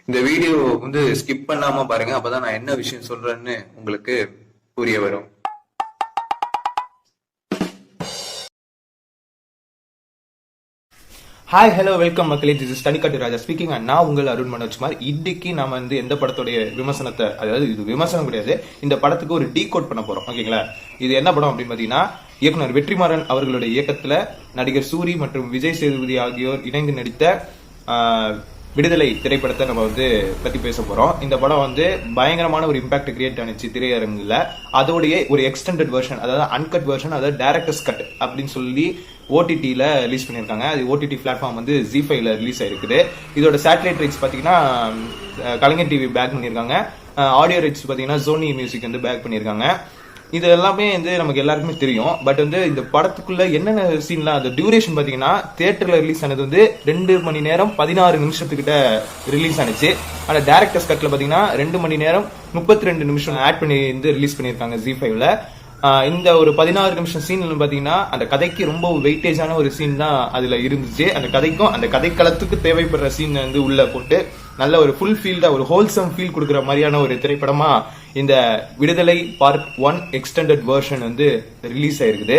இந்த video skip பண்ணாம பாருங்க. அப்பதான் நான் என்ன விஷயம் சொல்றேன்னு உங்களுக்கு புரிய வரும். ஹாய் ஹலோ வெல்கம் மக்களே, திஸ் இஸ் ஸ்டடிகாட்டு ராஜா ஸ்பீக்கிங். நான் உங்கள் அருண் மனோஜ்குமார். இன்னைக்கு நாம எந்த படத்துடைய விமர்சனத்தை, அதாவது இது விமர்சனம் கிடையாது, இந்த படத்துக்கு ஒரு டீ கோட் பண்ண போறோம். ஓகேங்களா? இது என்ன படம் அப்படின்னு பாத்தீங்கன்னா, இயக்குனர் வெற்றிமாறன் அவர்களுடைய இயக்கத்துல நடிகர் சூரி மற்றும் விஜய் சேதுபதி ஆகியோர் இணைந்து நடித்த விடுதலை திரைப்படத்தை நம்ம பத்தி பேச போறோம். இந்த படம் பயங்கரமான ஒரு இம்பாக்ட் கிரியேட் ஆனிச்சு திரையரங்குல. அதோடைய ஒரு எக்ஸ்டெண்டட் வெர்ஷன், அதாவது அன்கட் வெர்ஷன், அதாவது டைரக்டர்ஸ் கட் அப்படின்னு சொல்லி ஓடிடில ரிலீஸ் பண்ணிருக்காங்க. அது ஓடிடி பிளாட்ஃபார்ம் ஜி5ல ரிலீஸ் ஆயிருக்குது. இதோட சேட்டலைட் ரைட்ஸ் பாத்தீங்கன்னா கலைஞர் டிவி பேக் பண்ணிருக்காங்க. ஆடியோ ரைட்ஸ் பாத்தீங்கன்னா சோனி மியூசிக் பேக் பண்ணிருக்காங்க. இது எல்லாமே நமக்கு எல்லாருக்குமே தெரியும். பட் இந்த படத்துக்குள்ள என்னென்ன சீன்லாம், அந்த டியூரேஷன் பாத்தீங்கன்னா தியேட்டர்ல ரிலீஸ் ஆனது 2 மணி நேரம் 16 நிமிஷத்துக்கிட்ட ரிலீஸ் ஆனிச்சு. ஆனா டைரக்டர்ஸ் கட்ல பாத்தீங்கன்னா 2 மணி நேரம் 32 நிமிஷம் ஆட் பண்ணி ரிலீஸ் பண்ணிருக்காங்க ஜி5ல. இந்த ஒரு 16 நிமிஷம் சீன் பாத்தீங்கன்னா அந்த கதைக்கு ரொம்ப வெயிட்டேஜான ஒரு சீன் தான் அதுல இருந்துச்சு. அந்த கதைக்கும் அந்த கதைக்களத்துக்கு தேவைப்படுற சீன் உள்ள போட்டு நல்ல ஒரு ஃபுல் ஃபீல்டா, ஒரு ஹோல்சம் ஃபீல் கொடுக்குற மாதிரியான ஒரு திரைப்படமா இந்த விடுதலை பார்ட் 1 எக்ஸ்டெண்டட் வெர்ஷன் ரிலீஸ் ஆயிருக்குது.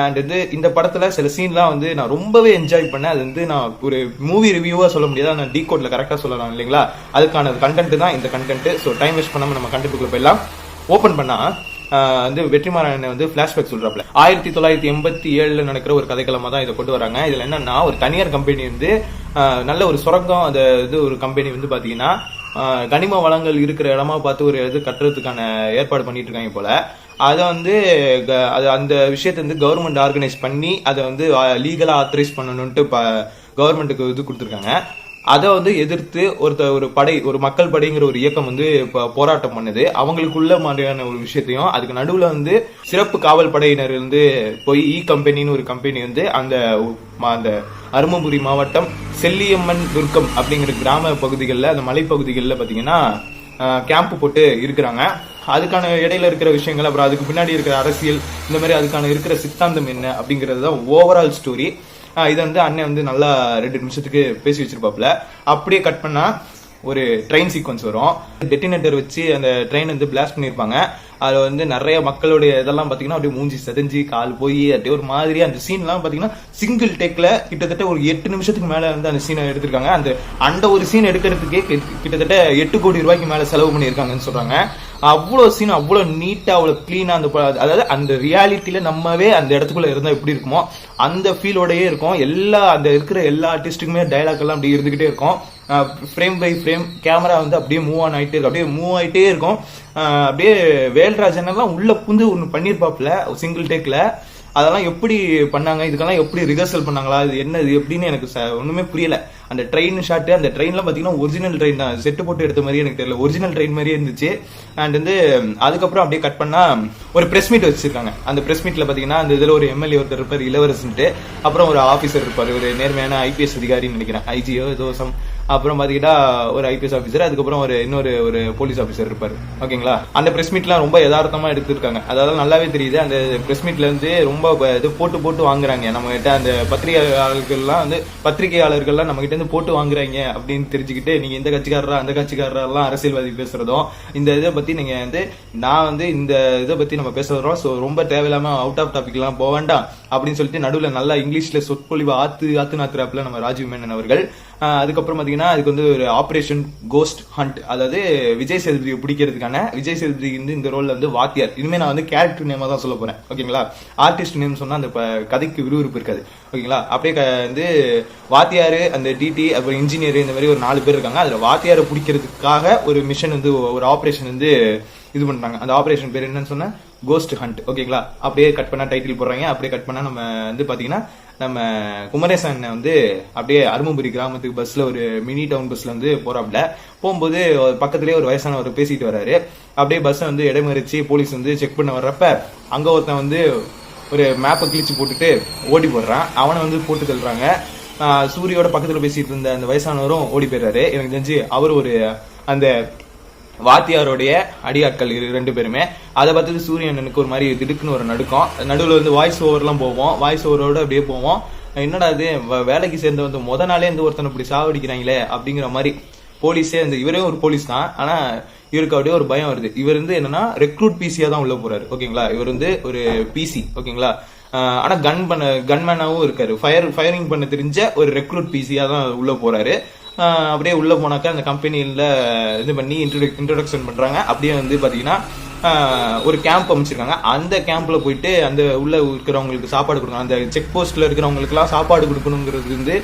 அண்ட் இந்த படத்துல சில சீன்லாம் நான் ரொம்பவே என்ஜாய் பண்ணேன். அது நான் ஒரு மூவி ரிவ்யூவா சொல்ல முடியாது, நான் டீ கோட்ல கரெக்டா சொல்லலாம் இல்லைங்களா? அதுக்கான கண்டென்ட் தான் இந்த கண்டென்ட். ஸோ டைம் வேஸ்ட் பண்ணாம நம்ம கண்டென்ட்டுக்குள்ள போயிடலாம். ஓபன் பண்ணா வெற்றிமாறன் பிளாஷ்பேக் சொல்றாப்ல 1987 நடக்கிற ஒரு கதைக்களமா தான் இதை கொண்டு வராங்க. இதுல என்னன்னா, ஒரு தனியார் கம்பெனி நல்ல ஒரு சுரங்கம், அந்த ஒரு கம்பெனி பாத்தீங்கன்னா கனிம வளங்கள் இருக்கிற இடமா பார்த்து ஒரு கட்டுறதுக்கான ஏற்பாடு பண்ணிட்டு இருக்காங்க போல. அதை அந்த விஷயத்தை கவர்மெண்ட் ஆர்கனைஸ் பண்ணி அதை லீகலா ஆத்தரைஸ் பண்ணணும்ட்டு கவர்மெண்ட்டுக்கு கொடுத்துருக்காங்க. அதை எதிர்த்து ஒரு படை, ஒரு மக்கள் படைங்கிற ஒரு இயக்கம் போராட்டம் பண்ணுது. அவங்களுக்குள்ள மாதிரியான ஒரு விஷயத்தையும், அதுக்கு நடுவுல சிறப்பு காவல் படையினர் போய் இ கம்பெனின்னு ஒரு கம்பெனி அந்த அருமபுரி மாவட்டம் செல்லியம்மன் துர்க்கம் அப்படிங்கிற கிராம பகுதிகளில், அந்த மலைப்பகுதிகளில் பாத்தீங்கன்னா கேம்ப் போட்டு இருக்கிறாங்க. அதுக்கான இடையில இருக்கிற விஷயங்கள், அப்புறம் அதுக்கு பின்னாடி இருக்கிற அரசியல், இந்த மாதிரி அதுக்கான இருக்கிற சித்தாந்தம் என்ன அப்படிங்கிறது தான் ஓவரால் ஸ்டோரி. இது அண்ணன் நல்லா 2 நிமிஷத்துக்கு பேசி வச்சிருப்பாப்ல. அப்படியே கட் பண்ணா ஒரு ட்ரெயின் சீக்வன்ஸ் வரும். டெட்டினேட்டர் வச்சு அந்த ட்ரெயின் பிளாஸ்ட் பண்ணிருப்பாங்க. அதுல நிறைய மக்களுடைய இதெல்லாம் பாத்தீங்கன்னா அப்படியே மூஞ்சி செதஞ்சு கால் போய் அப்படியே ஒரு மாதிரி அந்த சீன் எல்லாம் பாத்தீங்கன்னா சிங்கிள் டேக்ல கிட்டத்தட்ட ஒரு 8 நிமிஷத்துக்கு மேல அந்த சீனை எடுத்திருக்காங்க. அந்த ஒரு சீன் எடுக்கிறதுக்கே கிட்டத்தட்ட 8 கோடி ரூபாய்க்கு மேல செலவு பண்ணிருக்காங்கன்னு சொல்றாங்க. அவ்வளவு சீன் அவ்வளவு நீட்டா, அவ்வளவு கிளீனா, அதாவது அந்த ரியாலிட்டியில நம்மவே அந்த இடத்துக்குள்ள இருந்தா எப்படி இருக்குமோ அந்த ஃபீலோடயே இருக்கும். அந்த இருக்கிற எல்லா ஆர்டிஸ்டுக்குமே டைலாக் எல்லாம் அப்படி இருந்துகிட்டே இருக்கும். ஃப்ரேம் பை ஃப்ரேம் கேமரா அப்படியே மூவ் ஆன் ஆயிட்டே இருக்கும், அப்படியே மூவ் ஆயிட்டே இருக்கும். அப்படியே வேல்ராஜன் எல்லாம் உள்ள புந்து ஒண்ணு பண்ணிருப்பாப்ல சிங்கிள் டேக்ல. அதெல்லாம் எப்படி பண்ணாங்க, இதுக்கெல்லாம் எப்படி ரிஹர்சல் பண்ணாங்களா, இது என்ன இது எப்படின்னு எனக்கு ஒண்ணுமே புரியல. அந்த ட்ரெயின் ஷாட், அந்த ட்ரெயின்லாம் பாத்தீங்கன்னா ஒரிஜினல் ட்ரெயின் தான், செட்டு போட்டு எடுத்த மாதிரி எனக்கு தெரியல, ஒரிஜினல் ட்ரெயின் மாதிரியே இருந்துச்சு. அண்ட் அதுக்கப்புறம் அப்படியே கட் பண்ணா ஒரு பிரஸ் மீட் வச்சிருக்காங்க. அந்த பிரஸ் மீட்ல பாத்தீங்கன்னா அந்த இதுல ஒரு எம்எல்ஏ ஒருத்தர் இருப்பார், இளவரசன்ட்டு. அப்புறம் ஒரு ஆபீசர் இருப்பாரு, ஒரு நேர்மையான ஐபிஎஸ் அதிகாரின்னு நினைக்கிறேன், ஐஜியோ தோசம். அப்புறம் பாத்தீங்கன்னா ஒரு ஐபிஎஸ் ஆபீசர், அதுக்கப்புறம் இன்னொரு போலீஸ் ஆபீசர் இருப்பாரு. ஓகேங்களா? அந்த பிரஸ் மீட்லாம் ரொம்ப யதார்த்தமா எடுத்திருக்காங்க. அதாவது நல்லாவே தெரியுது அந்த பிரஸ் மீட்ல ரொம்ப இது போட்டு வாங்குறாங்க நம்ம கிட்ட. அந்த பத்திரிகையாளர்கள்லாம் நம்ம கிட்ட போட்டு வாங்குறாங்க அப்படின்னு தெரிஞ்சுக்கிட்டு, நீங்க இந்த கட்சிக்காரரா அந்த கட்சிக்காரரெல்லாம் அரசியல்வாதி பேசுறதும், இந்த இதை பத்தி நீங்க நான் இந்த இதை பத்தி நம்ம பேசுறோம். சோ ரொம்ப தேவையில்லாம அவுட் ஆஃப் டாபிக் எல்லாம் போக வேண்டாம் அப்படின்னு சொல்லிட்டு நடுவில் நல்லா இங்கிலீஷ்ல சொற்பொழிவு ஆத்து நாத்துறாப்புல நம்ம ராஜீவ் மேனன் அவர்கள். அதுக்கப்புறம் பாத்தீங்கன்னா அதுக்கு ஒரு ஆபரேஷன் கோஸ்ட் ஹண்ட், அதாவது விஜய் சேதுபதியை பிடிக்கிறதுக்கான, விஜய் சேதுபதி இந்த ரோல்ல வாத்தியார். இனிமே நான் கேரக்டர் நேமா தான் சொல்ல போறேன். ஓகேங்களா? ஆர்டிஸ்ட் நேம் சொன்னா அந்த கதைக்கு விறுவிறுப்பு இருக்காது. ஓகேங்களா? அப்படியே வாத்தியாரு, அந்த டிடி, அப்புறம் இன்ஜினியர், இந்த மாதிரி ஒரு 4 பேர் இருக்காங்க. அதுல வாத்தியாரை பிடிக்கிறதுக்காக ஒரு மிஷன் ஒரு ஆபரேஷன் இது பண்றாங்க. அந்த ஆபரேஷன் பேர் என்னன்னு சொன்னா கோஸ்ட் ஹண்ட். ஓகேங்களா? அப்படியே கட் பண்ணா டைட்டில் போடுறாங்க. அப்படியே கட் பண்ணா நம்ம பாத்தீங்கன்னா நம்ம குமரேசன் அப்படியே அருமபுரி கிராமத்துக்கு பஸ்ல, ஒரு மினி டவுன் பஸ்ல போறாப்ல. போகும்போது பக்கத்திலேயே ஒரு வயசானவர் பேசிட்டு வர்றாரு. அப்படியே பஸ் இடைமறிச்சு போலீஸ் செக் பண்ண வர்றப்ப அங்க ஒருத்தன் ஒரு மேப்பை கிழிச்சு போட்டுட்டு ஓடி போடுறான். அவனை போட்டு தள்ளுறாங்க. சூரியோட பக்கத்துல பேசிட்டு இருந்த அந்த வயசானவரும் ஓடி போயிடுறாரு. எனக்கு தெரிஞ்சு அவர் அந்த வாத்தியாரோடைய அடியாட்கள் 2 பேருமே. அதை பார்த்துட்டு சூரியனுக்கு ஒரு மாதிரி திடுக்குன்னு ஒரு நடுக்கம். நடுவில் வாய்ஸ் ஓவர்லாம் போவோம், வாய்ஸ் ஓவரோட அப்படியே போவோம். என்னடா இது வேலைக்கு சேர்ந்து முத நாளே ஒருத்தனை இப்படி சாவடிக்கிறாங்களே அப்படிங்கிற மாதிரி போலீஸே வந்து இவரே ஒரு போலீஸ் தான், ஆனா இவருக்கு அப்படியே ஒரு பயம் வருது. இவர் வந்து என்னன்னா ரெக்ரூட் பிசியா தான் உள்ள போறாரு. ஓகேங்களா, இவர் வந்து ஒரு பிசி. ஓகேங்களா, ஆனா கன்மேனாவும் இருக்காரு. ஃபயரிங் பண்ண தெரிஞ்ச ஒரு ரெக்ரூட் பிசியா தான் உள்ள போறாரு. அப்படியே உள்ள போனாக்கா அந்த கம்பெனியில இது பண்ணி இன்ட்ரோடக்ஷன் பண்றாங்க. அப்படியே வந்து பாத்தீங்கன்னா ஒரு கேம்ப் அமைச்சிருக்காங்க. அந்த கேம்ப்ல போயிட்டு அந்த உள்ள இருக்கிறவங்களுக்கு சாப்பாடு கொடுக்கணும். அந்த செக் போஸ்ட்ல இருக்கிறவங்களுக்கு எல்லாம் சாப்பாடு கொடுக்கணுங்கிறது வந்து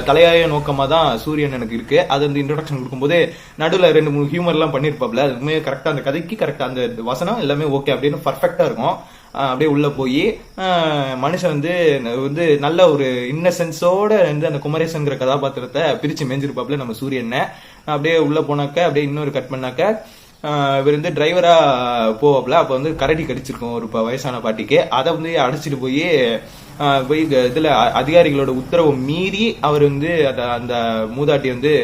தலையாய நோக்கமா தான் சூரியன் எனக்கு இருக்கு. அது வந்து இன்ட்ரோடக்ஷன் கொடுக்கும்போது நடுவில் 2-3 ஹியூமர் எல்லாம் பண்ணிருப்பாப்ல. அதுவுமே கரெக்டா அந்த கதைக்கு கரெக்டா அந்த வசனம் எல்லாமே ஓகே அப்படின்னு பர்ஃபெக்டா இருக்கும். அப்படியே உள்ள போய் மனுஷன் வந்து நல்ல ஒரு இன்னசென்ஸோட வந்து அந்த குமரேசன்கிற கதாபாத்திரத்தை பிரிச்சு மேஞ்சிருப்பாப்ல நம்ம சூரியனை. அப்படியே உள்ள போனாக்க அப்படியே இன்னொரு கட் பண்ணாக்க இவர் வந்து டிரைவரா போவாப்ல. அப்ப வந்து கரடி கடிச்சிருக்கும் ஒரு வயசான பாட்டிக்கு. அதை வந்து அடைச்சிட்டு போய் இதுல அதிகாரிகளோட உத்தரவை மீறி அவர் வந்து அந்த மூதாட்டி வந்து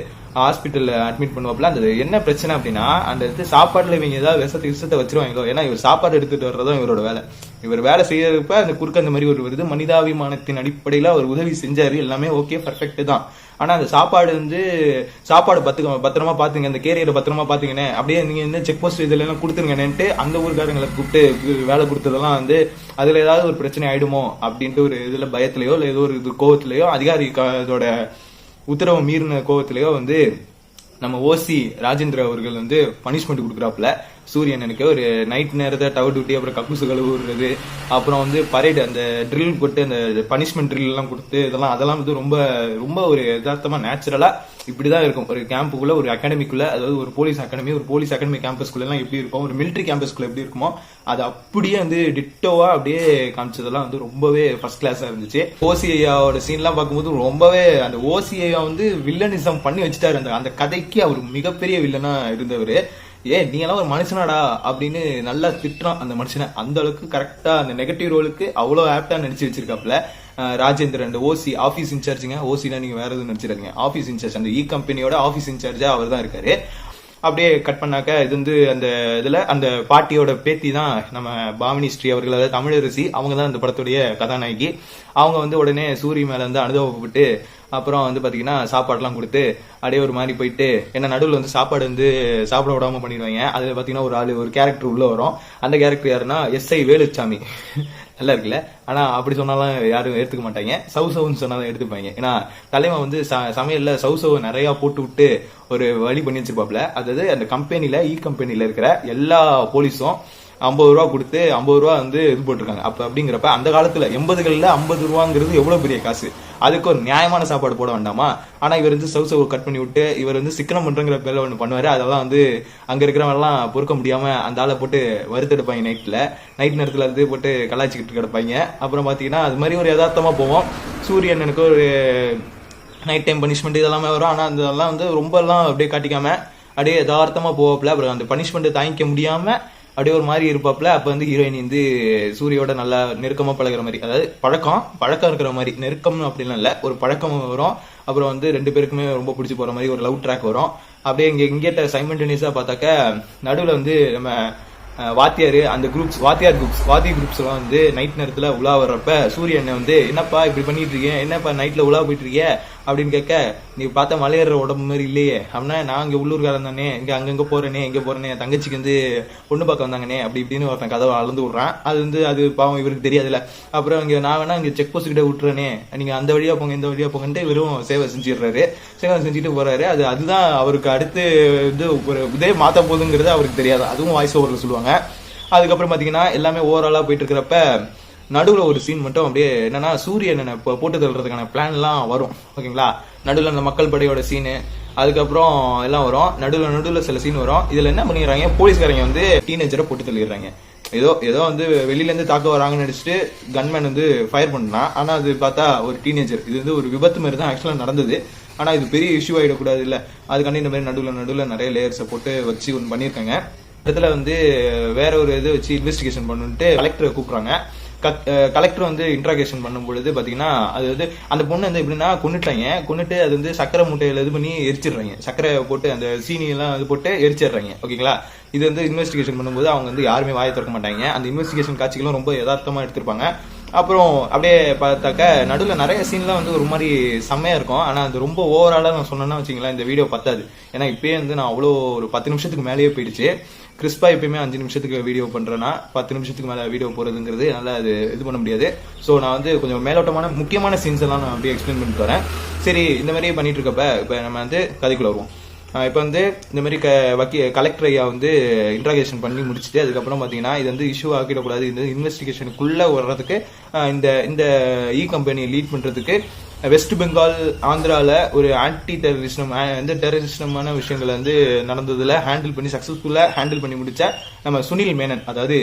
ஹாஸ்பிட்டல்ல அட்மிட் பண்ணுவாப்ல. அந்த என்ன பிரச்சனை அப்படின்னா, அந்த இடத்து சாப்பாடுல இவங்க ஏதாவது விஷத்தை வச்சிருவாங்களோ. ஏன்னா இவர் சாப்பாடு எடுத்துட்டு வர்றதும் இவரோட வேலை. இவர் வேலை செய்யறப்ப அந்த குறுக்க அந்த மாதிரி ஒரு வருது. மனிதாபிமானத்தின் அடிப்படையில அவர் உதவி செஞ்சாரு, எல்லாமே ஓகே பர்ஃபெக்ட் தான். ஆனா அந்த சாப்பாடு பத்திரமா பாத்துங்க, அந்த கேரியரை பத்திரமா பாத்தீங்கன்னு அப்படியே நீங்க இந்த செக் போஸ்ட் இதுல எல்லாம் கொடுத்துருங்கன்னுட்டு அந்த ஊருக்காரங்களை கூப்பிட்டு வேலை கொடுத்ததெல்லாம் வந்து அதுல ஏதாவது ஒரு பிரச்சனை ஆயிடுமோ அப்படின்ட்டு ஒரு இதுல பயத்திலயோ இல்ல ஏதோ ஒரு கோவத்திலயோ அதிகாரி அதோட உத்தரவு மீறின கோவத்திலயோ வந்து நம்ம ஓசி ராஜேந்திர அவர்கள் வந்து பனிஷ்மெண்ட் கொடுக்குறாப்புல சூரியனுக்கு. ஒரு நைட் நேரத்தை டவர் டியூட்டி, அப்புறம் கக்கூசு கழுவுறது, அப்புறம் வந்து பரேடு அந்த ட்ரில் போட்டு அந்த பனிஷ்மெண்ட் ட்ரில் எல்லாம் கொடுத்து அதெல்லாம் வந்து ரொம்ப ரொம்ப ஒரு யதார்த்தமா நேச்சுரலா இப்படிதான் இருக்கும். ஒரு கேம்புக்குள்ள, ஒரு அகாடமிக்குள்ள, அதாவது ஒரு போலீஸ் அகாடமி கேம்பஸ்குள்ள எல்லாம் எப்படி இருக்கும், ஒரு மிலிட்டரி கேம்பஸ்குள்ள எப்படி இருக்குமோ அது அப்படியே வந்து டிட்டோவா அப்படியே காமிச்சதெல்லாம் வந்து ரொம்பவே ஃபர்ஸ்ட் கிளாஸா இருந்துச்சு. ஓசிஐயாவோட சீன் எல்லாம் பார்க்கும்போது ரொம்பவே அந்த ஓசிஐயா வந்து வில்லனிசம் பண்ணி வச்சுட்டாரு. அந்த கதைக்கு அவர் மிகப்பெரிய வில்லனா இருந்தவர். நீ எல்லாம் ஒரு மனுஷனாடா அப்படின்னு நல்லா திட்டுறான் அந்த மனுஷனை. அந்த அளவுக்கு கரெக்டா அந்த நெகட்டிவ் ரோலுக்கு அவ்வளவு ஆப்டா நடிச்சு வச்சிருக்காப்ல ராஜேந்திரன். ஓசி ஆபீஸ் இன்சார்ஜுங்க. ஓசினா நீங்க வேற எதுவும் நடிச்சிருக்கீங்க. ஆபீஸ் இன்சார்ஜ், அந்த கம்பெனியோட ஆபீஸ் இன்சார்ஜா அவர் தான் இருக்காரு. அப்படியே கட் பண்ணாக்க இது வந்து அந்த இதுல அந்த பாட்டியோட பேத்தி தான் நம்ம பாமினி ஸ்ரீ அவர்கள், அதாவது தமிழரசி. அவங்க தான் அந்த படத்துடைய கதாநாயகி. அவங்க வந்து உடனே சூரிய மேல வந்து அனுபவப்பட்டு அப்புறம் வந்து பாத்தீங்கன்னா சாப்பாடுலாம் கொடுத்து அப்படியே ஒரு மாதிரி போயிட்டு என்ன நடுவில் வந்து சாப்பாடு வந்து சாப்பிட விடாம பண்ணிடுவாங்க. அதுல பாத்தீங்கன்னா ஒரு கேரக்டர் உள்ள வரும். அந்த கேரக்டர் யாருன்னா SI வேலுச்சாமி. நல்லா இருக்குல்ல. ஆனா அப்படி சொன்னாலும் யாரும் எடுத்துக்க மாட்டாங்க. சவுசவுன்னு சொன்னாலும் எடுத்துப்பாங்க. ஏன்னா தலைமை வந்து சமையல்ல சவுசவு நிறைய போட்டு விட்டு ஒரு வழி பண்ணி வச்சிருப்பாப்ல. அதாவது அந்த கம்பெனில கம்பெனில இருக்கிற எல்லா போலீஸும் 50 ரூபா கொடுத்து 50 ரூபா வந்து இது போட்டிருக்காங்க. அப்படிங்கிறப்ப அந்த காலத்துல 80களில் 50 ரூபாங்கிறது எவ்வளவு பெரிய காசு. அதுக்கு ஒரு நியாயமான சாப்பாடு போட வேண்டாமா? ஆனா இவர் வந்து சவுசவு கட் பண்ணி விட்டு இவர் வந்து சிக்கனம் பண்றங்கிற பேர்ல ஒண்ணு பண்ணுவாரு. அதெல்லாம் வந்து அங்க இருக்கிறவங்க எல்லாம் பொறுக்க முடியாம அந்த ஆளை போட்டு வறுத்தெடுப்பாங்க. நைட் நேரத்துல இருந்து போட்டு கலாய்ச்சிக்கிட்டு கிடப்பாங்க. அப்புறம் பாத்தீங்கன்னா அது மாதிரி ஒரு யதார்த்தமா போவோம். சூரியன் எனக்கு ஒரு நைட் டைம் பனிஷ்மெண்ட் இதெல்லாமே வரும். ஆனா அதெல்லாம் வந்து ரொம்ப எல்லாம் அப்படியே காட்டிக்காம அப்படியே யதார்த்தமா போவாப்ல. அப்புறம் அந்த பனிஷ்மெண்ட் தாங்கிக்க முடியாம அப்படியே ஒரு மாதிரி இருப்பாப்ல. அப்ப வந்து ஹீரோயின் வந்து சூரியோட நல்லா நெருக்கமா பழகிற மாதிரி, அதாவது பழக்கம் இருக்கிற மாதிரி, நெருக்கம் அப்படிலாம் இல்ல, ஒரு பழக்கம் வரும். அப்புறம் வந்து 2 பேருக்குமே ரொம்ப பிடிச்சி போற மாதிரி ஒரு லவ் ட்ராக் வரும். அப்படியே இங்கேட்ட சைமல்டேனியஸா பார்த்தாக்க நடுவில் வந்து நம்ம வாத்தியார் குரூப்ஸ் எல்லாம் வந்து நைட் நேரத்துல உலா வர்றப்ப சூரியனை வந்து என்னப்பா இப்படி பண்ணிட்டு இருக்கேன், என்னப்பா நைட்ல உலா போயிட்டு இருக்கிய அப்படின்னு கேட்க, நீ பார்த்த மலையேற உடம்பு மாதிரி இல்லையே அப்படின்னா, நான் இங்க உள்ளூர்காரன் தானே, இங்க அங்கங்க போறேனே, எங்க போறேனே, தங்கச்சிக்கு வந்து பொண்ணு பார்க்க வந்தாங்கன்னே அப்படி இப்படின்னு ஒருத்தன் கதவை அளந்து விடுறான். அது வந்து அது பாவம் இவருக்கு தெரியாதுல்ல. அப்புறம் இங்க நான் வேணா இங்க செக் போஸ்ட் கிட்ட விட்டுறேனே, நீங்க அந்த வழியா போங்க இந்த வழியா போங்கன்ட்டு வெறும் சேவை செஞ்சுட்டு போறாரு. அதுதான் அவருக்கு அடுத்து வந்து ஒரு இதே மாத்த போகுதுங்கிறது அவருக்கு தெரியாது. அதுவும் வாய்ஸ் ஓவர்ல சொல்லுவாங்க. அதுக்கப்புறம் பாத்தீங்கன்னா எல்லாமே ஓவராலா போயிட்டு இருக்கிறப்ப நடுவுல ஒரு சீன் மட்டும் அப்படியே என்னன்னா சூரியனை போட்டு தள்ளுறதுக்கான பிளான் எல்லாம் வரும். ஓகேங்களா, நடுவுல அந்த மக்கள் படையோட சீனு அதுக்கப்புறம் எல்லாம் வரும். நடுவுல சில சீன் வரும். இதுல என்ன பண்ணிடுறாங்க, போலீஸ்காரங்க வந்து டீனேஜரை போட்டு தள்ளிடுறாங்க. ஏதோ வந்து வெளியில இருந்து தாக்க வராங்கன்னு நினைச்சிட்டு கன்மேன் வந்து ஃபயர் பண்ணான். ஆனா அது பார்த்தா ஒரு டீனேஜர். இது வந்து ஒரு விபத்து மாதிரி தான் ஆக்சுவலா நடந்தது. ஆனா இது பெரிய இஷ்யூ ஆயிடக்கூடாது இல்ல, அதுக்காண்டி இந்த மாதிரி நடுவுல நிறைய லேயர்ஸை போட்டு வச்சு ஒன்று பண்ணியிருக்காங்க. இடத்துல வந்து வேற ஒரு இது வச்சு இன்வெஸ்டிகேஷன் பண்ணுன்ட்டு கலெக்டரை கூப்பிடுறாங்க. கலெக்டர் வந்து இன்ட்ராகேஷன் பண்ணும் பொழுது பாத்தீங்கன்னா அது வந்து அந்த பொண்ணு வந்து எப்படின்னா கொண்டுட்டு அது வந்து சக்கரை மூட்டையில இது பண்ணி எரிச்சிடுறாங்க. சக்கரை போட்டு அந்த சீனி எல்லாம் இது போட்டு எரிச்சிடுறாங்க. ஓகேங்களா, இது வந்து இன்வெஸ்டிகேஷன் பண்ணும்போது அவங்க வந்து யாருமே வாயை திறக்க மாட்டாங்க. அந்த இன்வெஸ்டிகேஷன் காட்சிகளும் ரொம்ப யதார்த்தமா எடுத்திருப்பாங்க. அப்புறம் அப்படியே பார்த்தாக்க நடுவில் நிறைய சீன்லாம் வந்து ஒரு மாதிரி செம்மையா இருக்கும். ஆனா அது ரொம்ப ஓவராலா நான் சொன்னேன்னா வச்சுங்களேன், இந்த வீடியோ பத்தாது. ஏன்னா இப்பயே வந்து நான் அவ்வளோ ஒரு 10 நிமிஷத்துக்கு மேலேயே போயிடுச்சு. கிறிஸ்பா எப்பயுமே 5 நிமிஷத்துக்கு வீடியோ பண்றேன்னா 10 நிமிஷத்துக்கு மேல வீடியோ போறதுங்கிறது நல்லா அது இது பண்ண முடியாது. ஸோ நான் வந்து கொஞ்சம் மேலோட்டமான முக்கியமான சீன்ஸ் எல்லாம் நான் அப்படியே எக்ஸ்பிளைன் பண்ணிட்டு வரேன். சரி, இந்த மாதிரியே பண்ணிட்டு இருக்கப்ப இப்போ நம்ம வந்து கதைக்குள்ள வருவோம். இப்போ வந்து இந்த மாதிரி கலெக்டர் ஐயா வந்து இன்ட்ராகேஷன் பண்ணி முடிச்சுட்டு அதுக்கப்புறம் பார்த்தீங்கன்னா இது வந்து இஷ்யூ ஆக்கிடக்கூடாது, இந்த இன்வெஸ்டிகேஷனுக்குள்ள வர்றதுக்கு இந்த இ கம்பெனியை லீட் பண்றதுக்கு வெஸ்ட் பெங்கால் ஆந்திரால ஒரு ஆன்டி டெரரிசம் டெரரிசமான விஷயங்களை வந்து நடந்ததுல சக்சஸ்ஃபுல்லா ஹேண்டில் பண்ணி முடிச்ச நம்ம சுனில் மேனன், அதாவது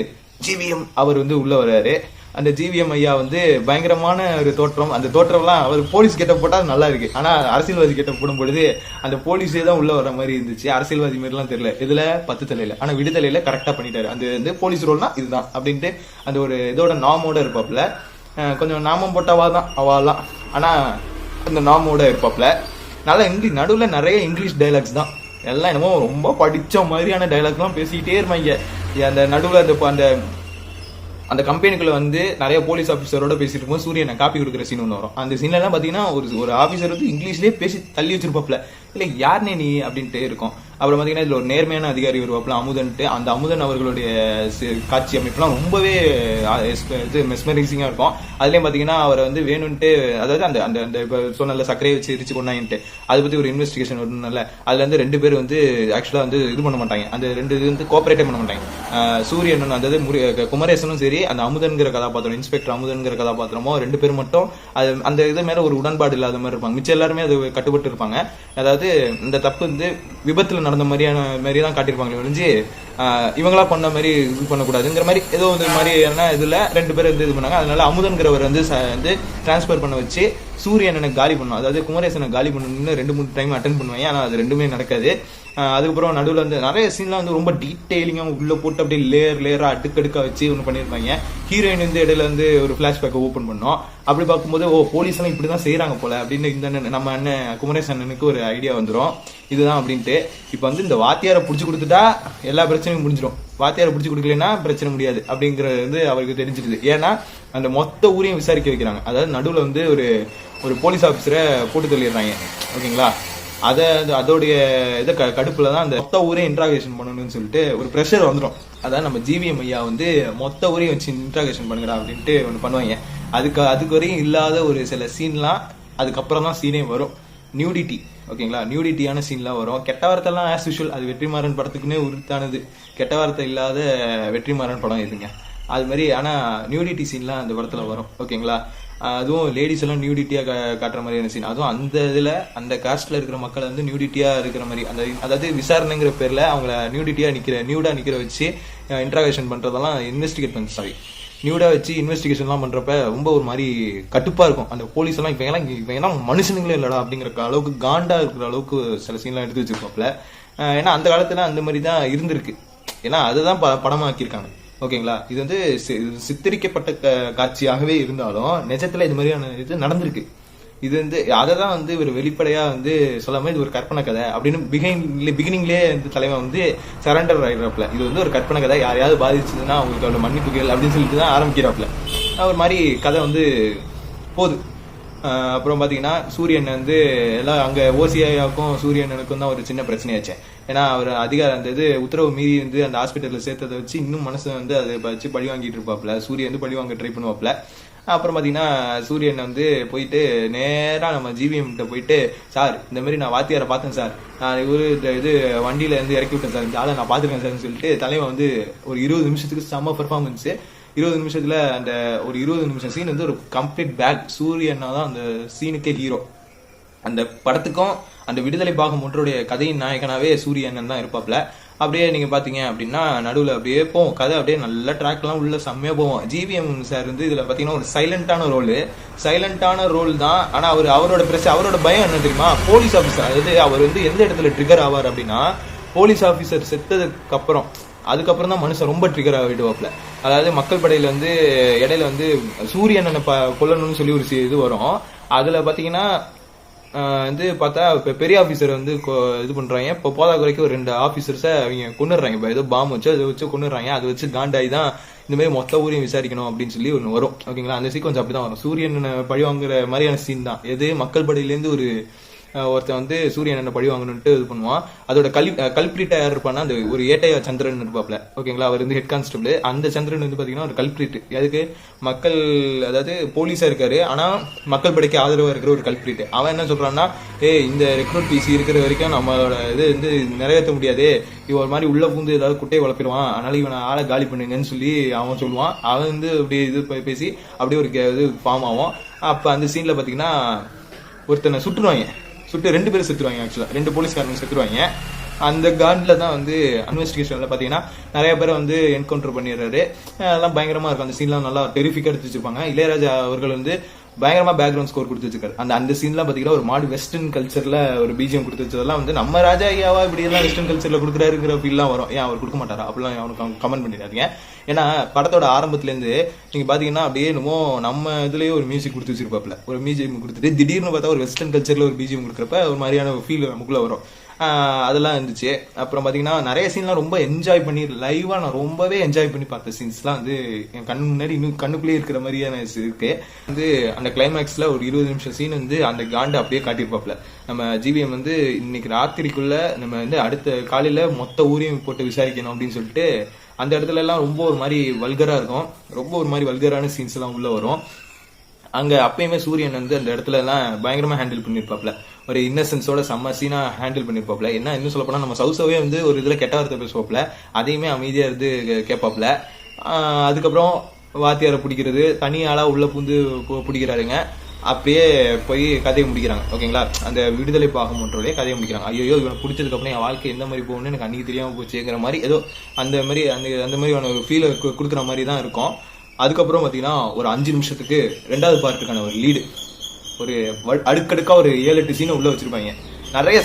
ஜிவிஎம் அவர் வந்து உள்ள வர்றாரு. அந்த ஜிவிஎம் ஐயா வந்து பயங்கரமான ஒரு தோற்றம். அந்த தோற்றம்லாம் அவர் போலீஸ் கெட்ட போட்டா நல்லா இருக்கு, ஆனா அரசியல்வாதி கெட்ட போடும் பொழுது அந்த போலீஸே தான் உள்ள வர மாதிரி இருந்துச்சு. அரசியல்வாதி மாதிரி எல்லாம் தெரியல. இதுல 10 தலையில, ஆனா விடுதலையில கரெக்டா பண்ணிட்டாரு. அந்த வந்து போலீஸ் ரோல்னா இதுதான் அப்படின்ட்டு அந்த ஒரு இதோட நாமோட இருப்பாப்ல. கொஞ்சம் நாமம் போட்டவா தான் அவாலாம், ஆனா அந்த நாமோட இருப்பாப்ல. நல்லா நடுவில் நிறைய இங்கிலீஷ் டைலாக்ஸ் தான். எல்லாம் என்னமோ ரொம்ப படிச்ச மாதிரியான டைலாக்லாம் பேசிக்கிட்டே இருப்பாங்க. அந்த நடுவில் அந்த அந்த கம்பெனிக்குள்ள வந்து நிறைய போலீஸ் ஆஃபீஸரோட பேசிட்டு இருக்கும்போது சூரியனை காப்பி கொடுக்குற சீன் ஒன்று வரும். அந்த சீன்ல எல்லாம் பாத்தீங்கன்னா ஒரு ஆஃபீஸர் வந்து இங்கிலீஷ்லேயே பேசி தள்ளி வச்சிருப்பாப்ல. இல்லை யாருனே நீ அப்படின்ட்டு இருக்கும். அப்புறம் பாத்தீங்கன்னா இதுல ஒரு நேர்மையான அதிகாரி வருவாப்ல, அமுதன்ட்டு. அந்த அமுதன் அவர்களுடைய காட்சி அமைப்புலாம் ரொம்பவே மெஸ்மரைசிங்கா இருக்கும். அதுலயும் பாத்தீங்கன்னா அவரை வந்து வேணும்ட்டு, அதாவது அந்த அந்த அந்த இப்ப சொன்னல சர்க்கரையை வச்சு எரிச்சு கொண்டாயின்ட்டு அதை பத்தி ஒரு இன்வெஸ்டிகேஷன் வரணும்ல. அதுல இருந்து 2 பேர் வந்து ஆக்சுவலா வந்து இது பண்ண மாட்டாங்க. அந்த 2 இது வந்து கோஆபரேட்டே பண்ண மாட்டாங்க. சூரியன் அதாவது குமரேசனும் சரி, அந்த அமுதன்கிற கதாபாத்திரம், இன்ஸ்பெக்டர் அமுதன்கிற கதாபாத்திரமோ 2 பேர் மட்டும் அந்த இது மேல ஒரு உடன்பாடு இல்லாத மாதிரி இருப்பாங்க. மிச்சம் எல்லாருமே அது கட்டுப்பட்டு இருப்பாங்க. அதாவது இந்த தப்பு வந்து விபத்துல நடந்த மாதிரி தான் காட்டியிருப்பாங்களே ஒழிஞ்சு இவங்களா பண்ண மாதிரி இது பண்ணக்கூடாதுங்கிற மாதிரி ஏதோ ஒரு மாதிரியான இதுல 2 பேர் வந்து இது பண்ணாங்க. அதனால அமுதன்கிறவர் வந்து டிரான்ஸ்பர் பண்ண வச்சு சூரியனை காலி பண்ணும், அதாவது குமரேசனை காலி பண்ணணும்னு 2-3 டைம் அட்டன் பண்ணுவாங்க. ஆனா அது ரெண்டுமே நடக்காது. அதுக்கப்புறம் நடுவில் வந்து நிறைய சீன்லாம் வந்து ரொம்ப டீட்டெயிலிங்கா உள்ள போட்டு அப்படியே லேயரா அடுக்கடுக்கா வச்சு ஒன்று பண்ணியிருப்பாங்க. ஹீரோயின் வந்து இடையில வந்து ஒரு பிளாஷ்பேக்கை ஓப்பன் பண்ணோம். அப்படி பார்க்கும்போது போலீஸ் எல்லாம் இப்படிதான் செய்யறாங்க போல அப்படின்னு இந்த நம்ம அண்ணன் குமரேஷ் அண்ணனுக்கு ஒரு ஐடியா வந்துடும், இதுதான் அப்படின்ட்டு. இப்போ வந்து இந்த வாத்தியாரை பிடிச்சி கொடுத்துட்டா எல்லா பிரச்சனையும் முடிஞ்சிடும், வாத்தியாரை பிடிச்சி கொடுக்கலன்னா பிரச்சனை முடியாது அப்படிங்கிறது வந்து அவருக்கு தெரிஞ்சிடுது. ஏன்னா அந்த மொத்த ஊரையும் விசாரிக்க வைக்கிறாங்க. அதாவது நடுவில் வந்து ஒரு போலீஸ் ஆஃபீஸரை போட்டு தள்ளிடுறாங்க. ஓகேங்களா, அதோடைய இதை கடுப்புல தான் அந்த மொத்த ஊரே இன்ட்ராகேஷன் பண்ணணும்னு சொல்லிட்டு ஒரு ப்ரெஷர் வந்துடும். அதாவது நம்ம ஜிவிஎம் ஐயா வந்து மொத்த ஊரையும் வச்சு இன்ட்ராகேஷன் பண்ணுங்கடா அப்படின்ட்டு ஒன்று பண்ணுவாங்க. அதுக்கு வரையும் இல்லாத ஒரு சில சீன்லாம் அதுக்கப்புறம் தான் சீனே வரும். நியூடிட்டி, ஓகேங்களா, நியூடிட்டியான சீன்லாம் வரும். கெட்ட வார்த்தைலாம் ஆஸ் யூஷுவல், அது வெற்றிமாறன் படத்துக்குன்னே உரித்தானது. கெட்ட வார்த்தை இல்லாத வெற்றிமாறன் படம் இதுங்க, அது மாதிரி. ஆனா நியூடிட்டி சீன்லாம் அந்த படத்துல வரும். ஓகேங்களா, அதுவும் லேடிஸ் எல்லாம் நியூடிட்டியா காட்டுற மாதிரியான சீன். அதுவும் அந்த இதுல அந்த காஸ்ட்ல இருக்கிற மக்களை வந்து நியூடிட்டியா இருக்கிற மாதிரி, அதாவது விசாரணைங்கிற பேர்ல அவங்கள நியூடா நிக்கிற வச்சு இன்ட்ராகேஷன் பண்றதெல்லாம் நியூடா வச்சு இன்வெஸ்டிகேஷன்லாம் பண்றப்ப ரொம்ப ஒரு மாதிரி கட்டுப்பா இருக்கும். அந்த போலீஸ் எல்லாம் இவங்க மனுஷனுங்களே இல்லடா அப்படிங்கிற அளவுக்கு காண்டா இருக்கிற அளவுக்கு சில சீன்லாம் எடுத்து வச்சிருக்கோம்ல. ஏன்னா அந்த காலத்துல அந்த மாதிரி தான் இருந்திருக்கு. ஏன்னா அதுதான் படமாக்கியிருக்காங்க. ஓகேங்களா, இது வந்து சித்தரிக்கப்பட்ட காட்சியாகவே இருந்தாலும் நிஜத்துல இது மாதிரியான இது நடந்திருக்கு. இது வந்து அதை தான் வந்து ஒரு வெளிப்படையா வந்து சொல்லாம இது ஒரு கற்பனை கதை அப்படின்னு பிகினிங்லேயே வந்து தலைவன் வந்து சரண்டர் ஆயிடுறாப்ல. இது வந்து ஒரு கற்பனை கதை, யாரையாவது பாதிச்சதுன்னா அவங்களுக்கு அவ்வளவு மன்னிப்புகள் அப்படின்னு சொல்லிட்டு தான் ஆரம்பிக்கிறாப்ல. ஒரு மாதிரி கதை வந்து போகுது. அப்புறம் பாத்தீங்கன்னா சூரியன் வந்து எல்லாம் அங்க ஓசியாவுக்கும் சூரியனுக்கும் தான் ஒரு சின்ன பிரச்சனையாச்சு. ஏன்னா அவர் அந்த இது உத்தரவு மீறி வந்து அந்த ஹாஸ்பிட்டல்ல சேர்த்ததை வச்சு இன்னும் மனசை வந்து அதை வச்சு பழி வாங்கிட்டு இருப்பாப்ல. சூரியன் வந்து பழி வாங்க ட்ரை பண்ணுவாப்ல. அப்புறம் பாத்தீங்கன்னா சூரியன் வந்து போயிட்டு நேரா நம்ம ஜிவிஎம் கிட்ட போயிட்டு, சார் இந்த மாதிரி நான் வாத்தியாரை பார்த்தேன் சார், நான் இது வண்டியில இருந்து இறக்கி விட்டேன் சார், இந்த ஆளை நான் பாத்துருக்கேன் சார்னு சொல்லிட்டு தலைவன் வந்து ஒரு 20 நிமிஷத்துக்கு செம்ம பெர்ஃபார்மன்ஸ். 20 நிமிஷத்துல அந்த ஒரு 20 நிமிஷம் சீன் வந்து ஒரு கம்ப்ளீட் பேக். சூரியனா தான் அந்த சீனுக்கே ஹீரோ. அந்த படத்துக்கும் அந்த விடுதலை பாகம் ஒன்றுடைய கதையின் நாயகனாவே சூரியன் தான் இருப்பாப்ல. அப்படியே நீங்க பாத்தீங்க அப்படின்னா நடுவுல அப்படியே போவோம் கதை, அப்படியே நல்ல ட்ராக் எல்லாம் உள்ள செம்மையா போவோம். ஜிவிஎம் சார் வந்து இதுல பாத்தீங்கன்னா ஒரு சைலண்டான ரோல் தான். ஆனா அவரோட பயம் என்ன தெரியுமா, போலீஸ் ஆபீசர். அதாவது அவர் வந்து எந்த இடத்துல ட்ரிகர் ஆவார் அப்படின்னா, போலீஸ் ஆபீசர் செத்ததுக்கு அப்புறம் அதுக்கப்புறம் தான் மனுஷன் ரொம்ப ட்ரிகர் ஆகிடுவாப்ல. அதாவது மக்கள் படையில வந்து இடையில வந்து சூரியனை கொல்லணும்னு சொல்லி ஒரு இது வரும். அதுல பாத்தீங்கன்னா வந்து பார்த்தா பெரிய ஆபீசர் வந்து இது பண்றாங்க. இப்போ போதா குறைக்கு ஒரு 2 ஆபீசர்ஸை அவங்க கொண்டுடுறாங்க. இப்போ ஏதோ பாம்பு வச்சு அதை வச்சு கொண்டுடுறாங்க. அதை வச்சு காண்டாய் தான் இந்த மாதிரி மொத்த ஊரையும் விசாரிக்கணும் அப்படின்னு சொல்லி ஒன்று வரும் ஓகேங்களா. அந்த சீக்வன்ஸ் அப்படிதான் வரும். சூரியன் பழி வாங்குற மாதிரியான சீன் தான் எது. மக்கள் படையிலேருந்து ஒருத்தன் வந்து சூரியன் என்ன பழி வாங்கணும்ட்டு இது பண்ணுவான். அதோட கல்பிரிட்டா யார் இருப்பான்னா அந்த ஒரு ஏட்டையா சந்திரன் இருப்பாப்ல ஓகேங்களா. அவர் வந்து ஹெட் கான்ஸ்டபிள். அந்த சந்திரன் வந்து பாத்தீங்கன்னா ஒரு கல்பிரிட். அதுக்கு மக்கள் அதாவது போலீஸா இருக்காரு, ஆனா மக்கள் படைக்கு ஆதரவா இருக்கிற ஒரு கல்பிரிட். அவன் என்ன சொல்றான்னா, இந்த ரெக்ரூட் பிசி இருக்கிற வரைக்கும் நம்மளோட இது வந்து நிறைவேற்ற முடியாது, இவன் ஒரு மாதிரி உள்ள பூந்து ஏதாவது குட்டையை வளர்ப்பிடுவான், அதனால இவனை ஆளை காலி பண்ணுங்கன்னு சொல்லி அவன் சொல்லுவான். அவன் வந்து அப்படியே இது பேசி அப்படியே ஒரு இது ஃபார்ம் ஆகும். அப்ப அந்த சீன்ல பாத்தீங்கன்னா ஒருத்தனை சுட்டுருவாங்க. சுட்டு 2 பேரும் செத்துருவாங்க. ஆக்சுவலா 2 போலீஸ்காரங்க செத்துருவாங்க. அந்த கார்டில் தான் வந்து இன்வெஸ்டிகேஷன்ல பாத்தீங்கன்னா நிறைய பேரை வந்து என்கவுண்டர் பண்ணிடுறாரு. அதெல்லாம் பயங்கரமா இருக்கும். அந்த சீன்லாம் நல்லா டெரிஃபிக்கா எடுத்து வச்சிருப்பாங்க. இளையராஜா அவர்கள் வந்து பயங்கரமா பேக்ரவுண்ட் ஸ்கோர் கொடுத்து வச்சிருக்காரு. அந்த சீன்லாம் பாத்தீங்கன்னா ஒரு மாடு வெஸ்டர்ன் கல்ச்சர்ல ஒரு பிஜிஎம் கொடுத்து வச்சதெல்லாம் வந்து நம்ம ராஜா ஐயாவா இப்படி எல்லாம் வெஸ்டர்ன் கல்ச்சர்ல கொடுக்குறாருங்கிற ஃபீல்லாம் வரும். ஏன் அவர் கொடுக்க மாட்டாரா அப்படிலாம் அவனுக்கு கமெண்ட் பண்ணிடாதீங்க. ஏன்னா படத்தோட ஆரம்பத்துல இருந்து நீங்க பாத்தீங்கன்னா அப்படியே என்னமோ நம்ம இதுலயே ஒரு மியூசிக் கொடுத்து வச்சிருப்பாப்ல. ஒரு மியூசியம் கொடுத்துட்டு திடீர்னு பார்த்தா ஒரு வெஸ்டர்ன் கல்ச்சர்ல ஒரு பிஜிஎம் கொடுக்குறப்ப ஒரு மாதிரியான ஃபீல் நமக்குள்ள வரும். அதெல்லாம் இருந்துச்சு. அப்புறம் பாத்தீங்கன்னா நிறைய சீன்லாம் ரொம்ப என்ஜாய் பண்ணி லைவா நான் ரொம்பவே என்ஜாய் பண்ணி பார்த்த சீன்ஸ்லாம் வந்து என் கண் முன்னாடி இன்னும் கண்ணுக்குள்ளேயே இருக்கிற மாதிரியான இருக்கு. வந்து அந்த கிளைமேக்ஸ்ல ஒரு 20 நிமிஷம் சீன் வந்து அந்த காண்டை அப்படியே காட்டியிருப்பாப்ல. நம்ம ஜிவிஎம் வந்து இன்னைக்கு ராத்திரிக்குள்ள நம்ம வந்து அடுத்த காலையில மொத்த ஊரையும் போட்டு விசாரிக்கணும் அப்படின்னு சொல்லிட்டு அந்த இடத்துல எல்லாம் ரொம்ப ஒரு மாதிரி வல்கரா இருக்கும். ரொம்ப ஒரு மாதிரி வல்கரான சீன்ஸ் எல்லாம் உள்ள வரும். அங்க அப்பயுமே சூரியன் வந்து அந்த இடத்துல எல்லாம் பயங்கரமா ஹேண்டில் பண்ணிருப்பாப்ல. ஒரு இன்னசென்ஸோட செம்ம சீனா ஹேண்டில் பண்ணிருப்பாப்ல. என்ன இன்னும் சொல்ல போனா நம்ம சவுசவே வந்து ஒரு இதுல கெட்ட வார்த்தை பேசுவாப்ல, அதையுமே அமைதியா இருந்து கேட்பாப்ல. அதுக்கப்புறம் வாத்தியாரை பிடிக்கிறது, தனி ஆளா உள்ள பூந்து பிடிக்கிறாருங்க. அப்படியே போய் கதையை முடிக்கிறாங்க ஓகேங்களா. அந்த விடுதலை பாகம் ஒன்றோடய கதையை முடிக்கிறாங்க. ஐயோ இவனை பிடிச்சதுக்கு அப்புறம் என் வாழ்க்கை எந்த மாதிரி போகணும்னு எனக்கு அன்னைக்கு தெரியாம போச்சுங்கிற மாதிரி ஏதோ அந்த மாதிரி அந்த மாதிரி ஃபீலை கொடுக்குற மாதிரி தான் இருக்கும். அதுக்கப்புறம் பாத்தீங்கன்னா ஒரு 5 நிமிஷத்துக்கு 2வது பார்ட்டுக்கான ஒரு லீடு ஒரு அடுக்கடுக்கா ஒரு 7-8 சீனை உள்ள வச்சிருப்பாங்க. நிறைய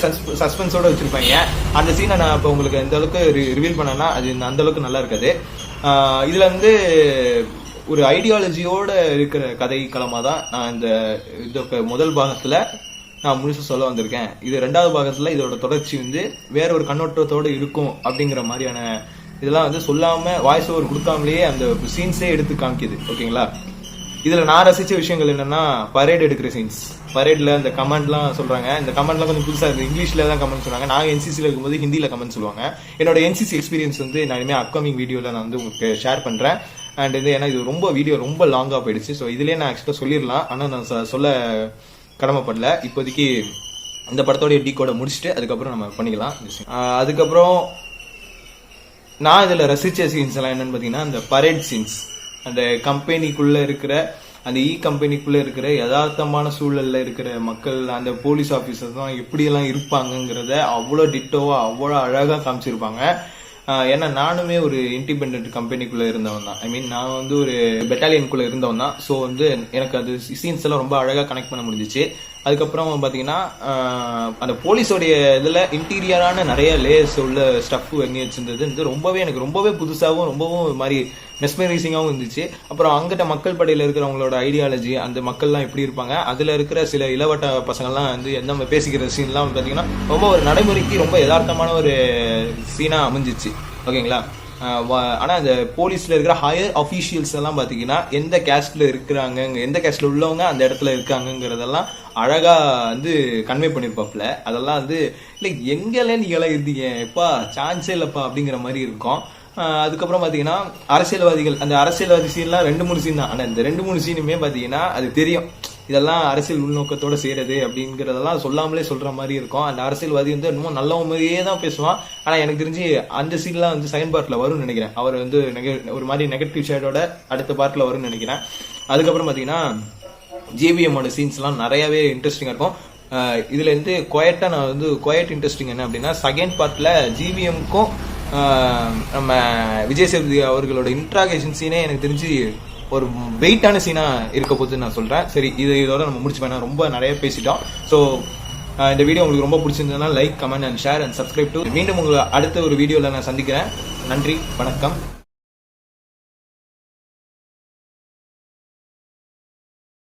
சஸ்பென்ஸோட வச்சிருப்பாங்க. அந்த சீனை நான் இப்போ உங்களுக்கு எந்த அளவுக்கு ரிவீல் பண்ணேன்னா அது அந்த அளவுக்கு நல்லா இருக்காது. இதுல வந்து ஒரு ஐடியாலஜியோட இருக்கிற கதை களமா தான் நான் இந்த முதல் பாகத்துல நான் முழுசு சொல்ல வந்திருக்கேன். இது 2வது பாகத்துல இதோட தொடர்ச்சி வந்து வேற ஒரு கண்ணோட்டத்தோட இருக்கும் அப்படிங்கிற மாதிரியான இதெல்லாம் வந்து சொல்லாம வாய்ஸ் ஓவர் கொடுக்காமலேயே அந்த சீன்ஸே எடுத்து காமிக்குது ஓகேங்களா. இதுல நான் ரசிச்ச விஷயங்கள் என்னன்னா பரேட் எடுக்கிற சீன்ஸ். பரேட்ல அந்த கமெண்ட்லாம் சொல்றாங்க. இந்த கமெண்ட்லாம் கொஞ்சம் புதுசா இருக்கு. இங்கிலீஷ்ல தான் கமெண்ட் சொல்றாங்க. நாங்க என்சிசில இருக்கும்போது ஹிந்தியில கமெண்ட் சொல்லுவாங்க. என்னோட என்சிசி எக்ஸ்பீரியன்ஸ் வந்து நான் இனிமே அப்கமிங் வீடியோல நான் வந்து உங்களுக்கு ஷேர் பண்றேன். அண்ட் இது ஏன்னா இது வீடியோ ரொம்ப லாங்கா போயிடுச்சு. ஸோ இதுலயே நான் ஆக்சுவலா சொல்லிடலாம், ஆனா நான் சொல்ல கடமைப்படல. இப்போதைக்கு இந்த படத்தோடைய டீகோட முடிச்சுட்டு அதுக்கப்புறம் நம்ம பண்ணிக்கலாம். அதுக்கப்புறம் நான் இதுல ரசிச்ச சீன்ஸ் எல்லாம் என்னன்னு பாத்தீங்கன்னா அந்த பரேட் சீன்ஸ், அந்த கம்பெனிக்குள்ள இருக்கிற அந்த கம்பெனிக்குள்ள இருக்கிற யதார்த்தமான சூழல்ல இருக்கிற மக்கள், அந்த போலீஸ் ஆபீசர்ஸ் தான் எப்படி எல்லாம் இருப்பாங்கிறத அவ்வளோ டிட்டோவா அவ்வளோ அழகா காமிச்சிருப்பாங்க. ஏன்னா நானுமே ஒரு இண்டிபெண்டன்ட் கம்பெனிக்குள்ள இருந்தவன் தான். ஐ மீன் நான் வந்து ஒரு பெட்டாலியனுக்குள்ள இருந்தவன் தான். ஸோ வந்து எனக்கு அது சீன்ஸ் எல்லாம் ரொம்ப அழகா கனெக்ட் பண்ண முடிஞ்சிச்சு. அதுக்கப்புறம் பாத்தீங்கன்னா அந்த போலீஸோடைய இதுல இன்டீரியரான நிறைய லேயர்ஸ் உள்ள ஸ்டஃப் பண்ணி வச்சிருந்தது வந்து எனக்கு ரொம்பவே புதுசாகவும் ரொம்பவும் மாதிரி மெஸ்மரைசிங்காகவும் இருந்துச்சு. அப்புறம் அங்கிட்ட மக்கள் படையில இருக்கிறவங்களோட ஐடியாலஜி, அந்த மக்கள்லாம் எப்படி இருப்பாங்க, அதுல இருக்கிற சில இளவட்ட பசங்கள்லாம் வந்து எந்த பேசிக்கிற சீன்லாம் பாத்தீங்கன்னா ரொம்ப ஒரு நடைமுறைக்கு ரொம்ப யதார்த்தமான ஒரு சீனா அமைஞ்சிச்சு ஓகேங்களா. ஆனா அந்த போலீஸ்ல இருக்கிற ஹையர் அபிஷியல்ஸ் எல்லாம் பாத்தீங்கன்னா எந்த கேஸ்ட்ல இருக்கிறாங்க, எந்த கேஸ்ட்ல உள்ளவங்க அந்த இடத்துல இருக்காங்கிறதெல்லாம் அழகா வந்து கன்வே பண்ணிருப்பாப்ல. அதெல்லாம் வந்து இல்லை எங்கெல்லாம் நீங்க எல்லாம் இருந்தீங்க எப்பா சான்ஸே இல்லப்பா அப்படிங்கிற மாதிரி இருக்கும். அதுக்கப்புறம் பாத்தீங்கன்னா அரசியல்வாதிகள், அந்த அரசியல்வாதி சீன்லாம் 2-3 சீன் தான். ஆனா இந்த 2-3 சீனுமே பாத்தீங்கன்னா அது தெரியும் இதெல்லாம் அரசியல் உள்நோக்கத்தோட செய்யறது அப்படிங்கறதெல்லாம் சொல்லாமலே சொல்ற மாதிரி இருக்கும். அந்த அரசியல்வாதி வந்து இன்னும் நல்ல மாதிரியே தான் பேசுவான். ஆனா எனக்கு தெரிஞ்சு அந்த சீன்லாம் வந்து செகண்ட் பார்ட்ல வரும்னு நினைக்கிறேன். அவர் வந்து ஒரு மாதிரி நெகட்டிவ் ஷேடோட அடுத்த பார்ட்ல வரும்னு நினைக்கிறேன். அதுக்கப்புறம் பாத்தீங்கன்னா ஜிவிஎம்மோட சீன்ஸ் எல்லாம் நிறையவே இன்ட்ரெஸ்டிங்கா இருக்கும். இதுல இருந்து குவைட் இன்ட்ரெஸ்டிங் என்ன அப்படின்னா செகண்ட் பார்ட்ல ஜிவிஎம்க்கும் நம்ம விஜய் சேதுபதி அவர்களோட இன்ட்ராகேஷன் சீனே எனக்கு தெரிஞ்சு ஒரு வெயிட்டான சீனா இருக்க போகுதுன்னு நான் சொல்றேன். சரி இதோட நம்ம முடிச்சு வேணா, ரொம்ப நிறைய பேசிட்டோம். ஸோ இந்த வீடியோ உங்களுக்கு ரொம்ப பிடிச்சிருந்ததுன்னா like, comment and share and subscribe to. மீண்டும் உங்களை அடுத்த ஒரு வீடியோல நான் சந்திக்கிறேன். நன்றி, வணக்கம்.